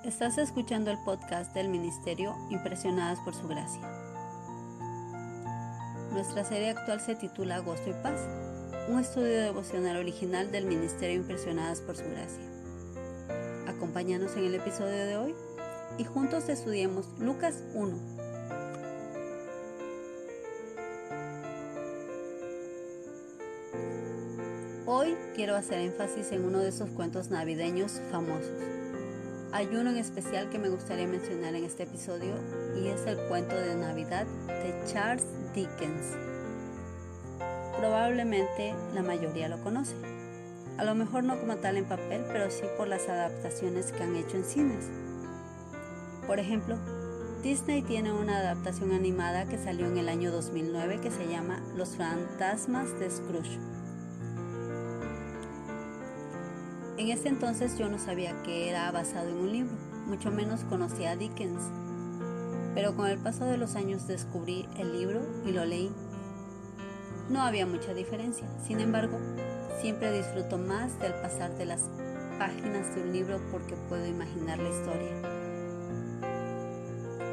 Estás escuchando el podcast del Ministerio Impresionadas por Su Gracia. Nuestra serie actual se titula Gozo y Paz, un estudio devocional original del Ministerio Impresionadas por Su Gracia. Acompáñanos en el episodio de hoy y juntos estudiemos Lucas 1. Hoy quiero hacer énfasis en uno de esos cuentos navideños famosos. Hay uno en especial que me gustaría mencionar en este episodio y es el cuento de Navidad de Charles Dickens. Probablemente la mayoría lo conoce. A lo mejor no como tal en papel, pero sí por las adaptaciones que han hecho en cines. Por ejemplo, Disney tiene una adaptación animada que salió en el año 2009 que se llama Los fantasmas de Scrooge. En ese entonces yo no sabía que era basado en un libro, mucho menos conocía a Dickens. Pero con el paso de los años descubrí el libro y lo leí. No había mucha diferencia, sin embargo, siempre disfruto más del pasar de las páginas de un libro porque puedo imaginar la historia.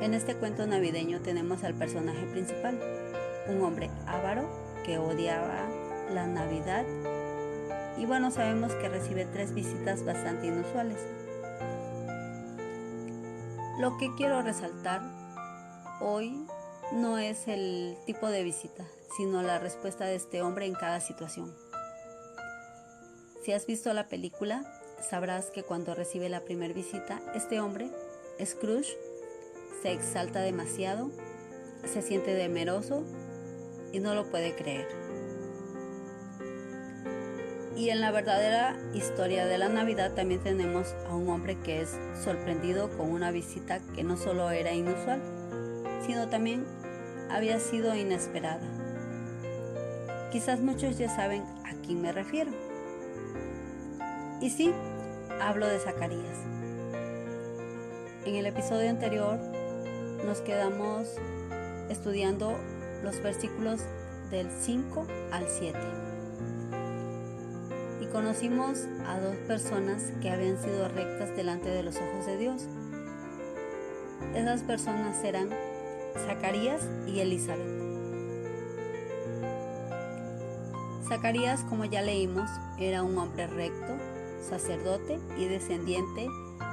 En este cuento navideño tenemos al personaje principal, un hombre avaro que odiaba la Navidad. Y bueno, sabemos que recibe 3 visitas bastante inusuales. Lo que quiero resaltar hoy no es el tipo de visita, sino la respuesta de este hombre en cada situación. Si has visto la película, sabrás que cuando recibe la primera visita, este hombre, Scrooge, se exalta demasiado, se siente temeroso y no lo puede creer. Y en la verdadera historia de la Navidad también tenemos a un hombre que es sorprendido con una visita que no solo era inusual, sino también había sido inesperada. Quizás muchos ya saben a quién me refiero. Y sí, hablo de Zacarías. En el episodio anterior nos quedamos estudiando los versículos del 5 al 7. Y conocimos a 2 personas que habían sido rectas delante de los ojos de Dios. Esas personas eran Zacarías y Elizabeth. Zacarías, como ya leímos, era un hombre recto, sacerdote y descendiente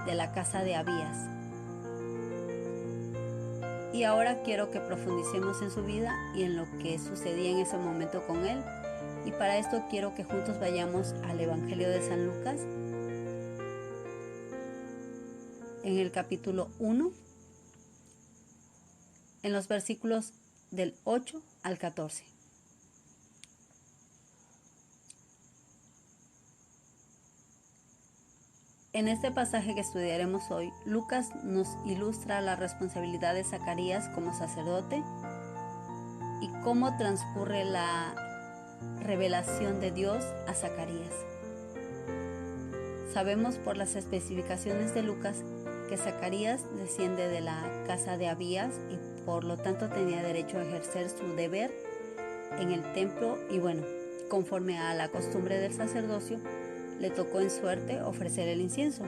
de la casa de Abías. Y ahora quiero que profundicemos en su vida y en lo que sucedía en ese momento con él. Y para esto quiero que juntos vayamos al Evangelio de San Lucas, en el capítulo 1, en los versículos del 8 al 14. En este pasaje que estudiaremos hoy, Lucas nos ilustra la responsabilidad de Zacarías como sacerdote y cómo transcurre la revelación de Dios a Zacarías. Sabemos por las especificaciones de Lucas que Zacarías desciende de la casa de Abías y por lo tanto tenía derecho a ejercer su deber en el templo y bueno, conforme a la costumbre del sacerdocio, le tocó en suerte ofrecer el incienso.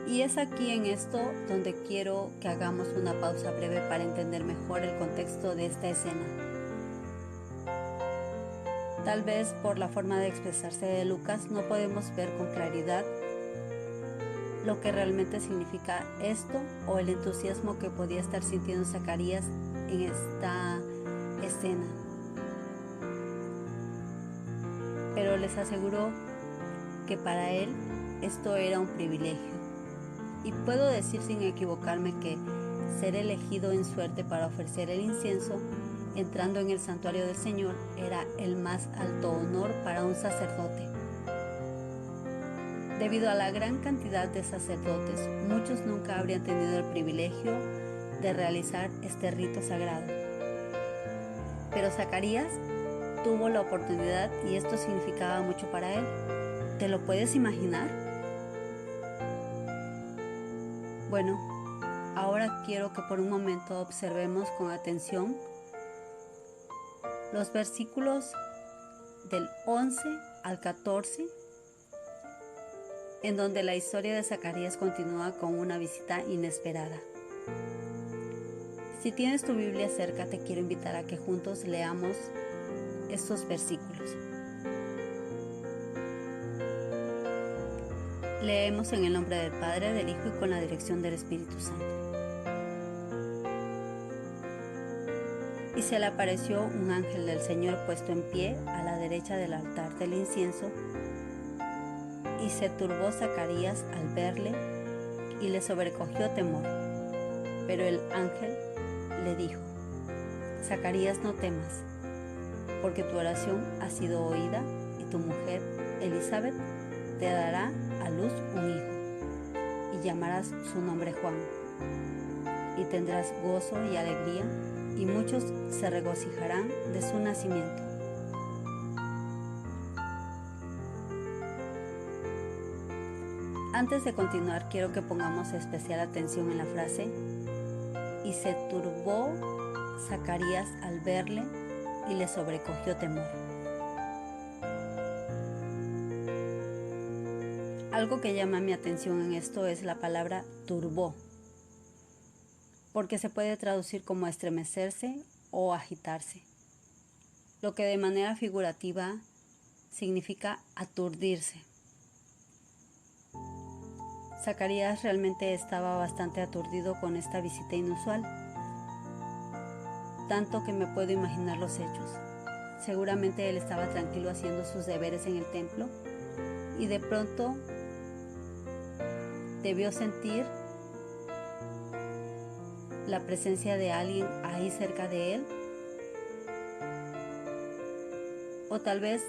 Y es aquí en esto donde quiero que hagamos una pausa breve para entender mejor el contexto de esta escena. Tal vez por la forma de expresarse de Lucas no podemos ver con claridad lo que realmente significa esto o el entusiasmo que podía estar sintiendo Zacarías en esta escena. Pero les aseguro que para él esto era un privilegio. Y puedo decir sin equivocarme que ser elegido en suerte para ofrecer el incienso entrando en el santuario del Señor era el más alto honor para un sacerdote. Debido a la gran cantidad de sacerdotes, muchos nunca habrían tenido el privilegio de realizar este rito sagrado. Pero Zacarías tuvo la oportunidad y esto significaba mucho para él. ¿Te lo puedes imaginar? Bueno, ahora quiero que por un momento observemos con atención los versículos del 11 al 14 en donde la historia de Zacarías continúa con una visita inesperada. Si tienes tu Biblia cerca, te quiero invitar a que juntos leamos estos versículos. Leemos en el nombre del Padre, del Hijo y con la dirección del Espíritu Santo. Y se le apareció un ángel del Señor puesto en pie a la derecha del altar del incienso, y se turbó Zacarías al verle, y le sobrecogió temor. Pero el ángel le dijo: Zacarías, no temas, porque tu oración ha sido oída, y tu mujer Elizabeth te dará a luz un hijo, y llamarás su nombre Juan, y tendrás gozo y alegría, y muchos se regocijarán de su nacimiento. Antes de continuar, quiero que pongamos especial atención en la frase: y se turbó Zacarías al verle, y le sobrecogió temor. Algo que llama mi atención en esto es la palabra turbó, porque se puede traducir como estremecerse o agitarse, lo que de manera figurativa significa aturdirse. Zacarías realmente estaba bastante aturdido con esta visita inusual, tanto que me puedo imaginar los hechos. Seguramente él estaba tranquilo haciendo sus deberes en el templo y de pronto debió sentir la presencia de alguien ahí cerca de él, o tal vez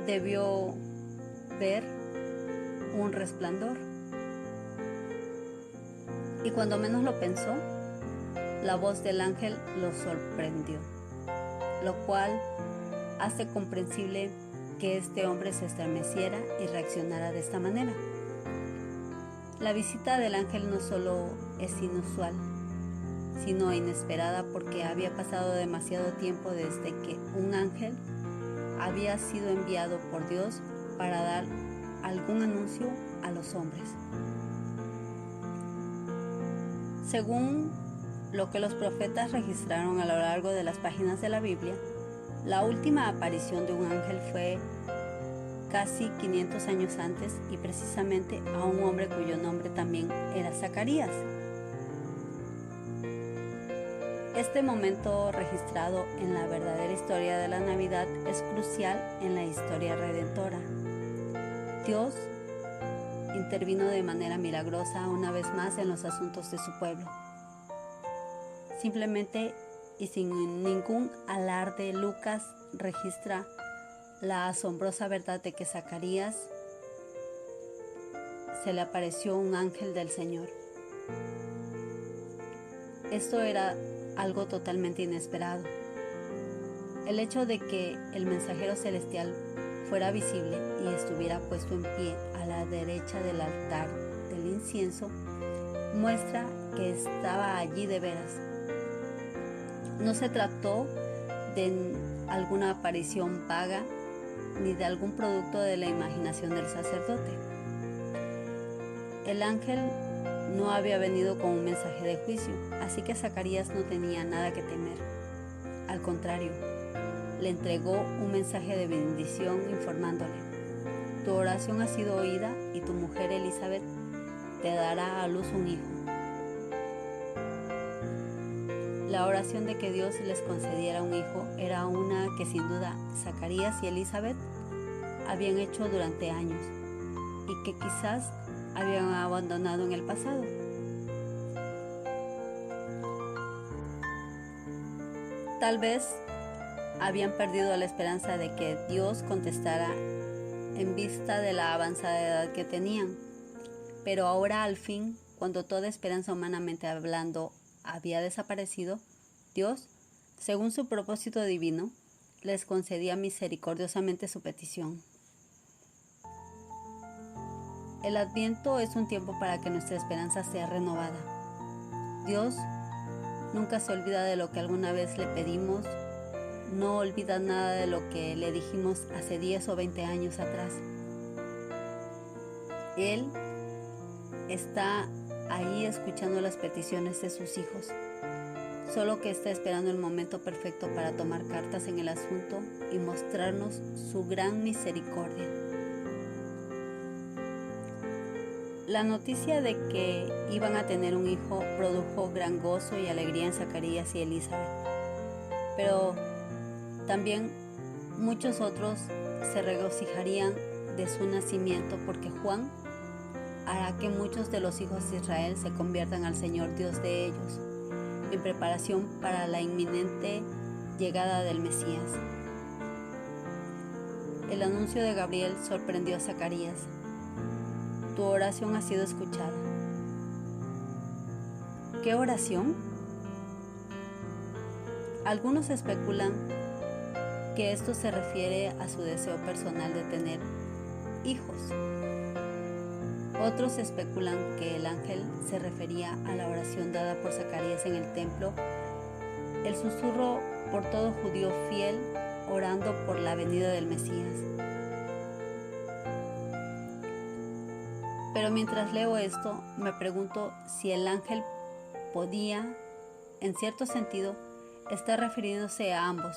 debió ver un resplandor, y cuando menos lo pensó, la voz del ángel lo sorprendió, lo cual hace comprensible que este hombre se estremeciera y reaccionara de esta manera. La visita del ángel no solo es inusual, sino inesperada, porque había pasado demasiado tiempo desde que un ángel había sido enviado por Dios para dar algún anuncio a los hombres. Según lo que los profetas registraron a lo largo de las páginas de la Biblia, la última aparición de un ángel fue casi 500 años antes, y precisamente a un hombre cuyo nombre también era Zacarías. Este momento registrado en la verdadera historia de la Navidad es crucial en la historia redentora. Dios intervino de manera milagrosa una vez más en los asuntos de su pueblo. Simplemente y sin ningún alarde, Lucas registra la asombrosa verdad de que Zacarías se le apareció un ángel del Señor. Esto era algo totalmente inesperado. El hecho de que el mensajero celestial fuera visible y estuviera puesto en pie a la derecha del altar del incienso muestra que estaba allí de veras. No se trató de alguna aparición vaga ni de algún producto de la imaginación del sacerdote. El ángel no había venido con un mensaje de juicio, así que Zacarías no tenía nada que temer. Al contrario, le entregó un mensaje de bendición informándole: tu oración ha sido oída, y tu mujer Elizabeth te dará a luz un hijo. La oración de que Dios les concediera un hijo era una que sin duda Zacarías y Elizabeth habían hecho durante años y que quizás habían abandonado en el pasado. Tal vez habían perdido la esperanza de que Dios contestara en vista de la avanzada edad que tenían, pero ahora al fin, cuando toda esperanza humanamente hablando había desaparecido, Dios, según su propósito divino, les concedía misericordiosamente su petición. El Adviento es un tiempo para que nuestra esperanza sea renovada. Dios nunca se olvida de lo que alguna vez le pedimos, no olvida nada de lo que le dijimos hace 10 o 20 años atrás. Él está ahí escuchando las peticiones de sus hijos, solo que está esperando el momento perfecto para tomar cartas en el asunto y mostrarnos su gran misericordia. La noticia de que iban a tener un hijo produjo gran gozo y alegría en Zacarías y Elizabeth, pero también muchos otros se regocijarían de su nacimiento, porque Juan hará que muchos de los hijos de Israel se conviertan al Señor Dios de ellos, en preparación para la inminente llegada del Mesías. El anuncio de Gabriel sorprendió a Zacarías. Tu oración ha sido escuchada. ¿Qué oración? Algunos especulan que esto se refiere a su deseo personal de tener hijos. Otros especulan que el ángel se refería a la oración dada por Zacarías en el templo, el susurro por todo judío fiel orando por la venida del Mesías. Pero mientras leo esto, me pregunto si el ángel podía, en cierto sentido, estar refiriéndose a ambos,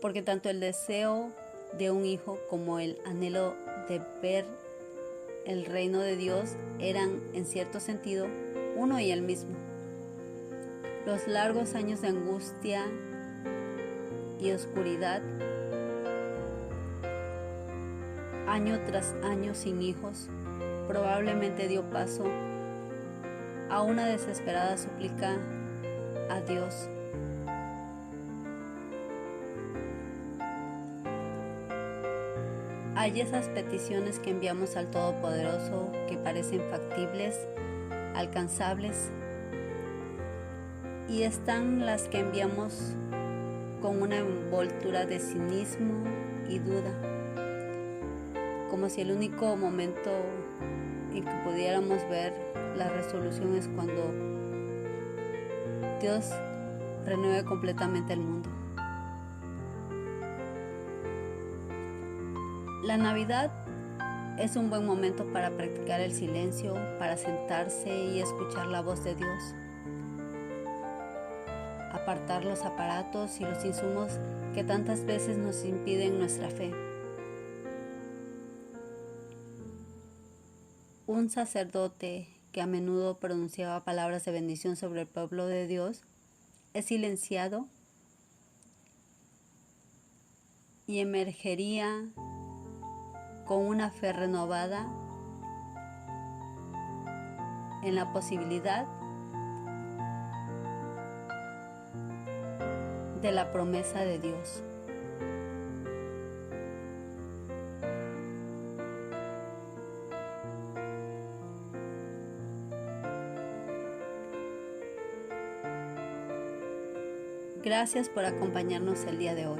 porque tanto el deseo de un hijo como el anhelo de ver el reino de Dios eran, en cierto sentido, uno y el mismo. Los largos años de angustia y oscuridad, año tras año sin hijos, probablemente dio paso a una desesperada súplica a Dios. Hay esas peticiones que enviamos al Todopoderoso que parecen factibles, alcanzables, y están las que enviamos con una envoltura de cinismo y duda, como si el único momento en que pudiéramos ver la resolución es cuando Dios renueve completamente el mundo. La Navidad es un buen momento para practicar el silencio, para sentarse y escuchar la voz de Dios, apartar los aparatos y los insumos que tantas veces nos impiden nuestra fe. Un sacerdote que a menudo pronunciaba palabras de bendición sobre el pueblo de Dios es silenciado y emergería con una fe renovada en la posibilidad de la promesa de Dios. Gracias por acompañarnos el día de hoy.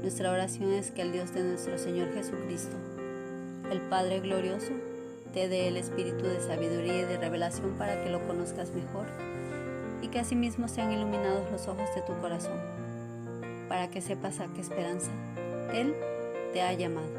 Nuestra oración es que el Dios de nuestro Señor Jesucristo, el Padre glorioso, te dé el espíritu de sabiduría y de revelación para que lo conozcas mejor, y que asimismo sean iluminados los ojos de tu corazón, para que sepas a qué esperanza Él te ha llamado.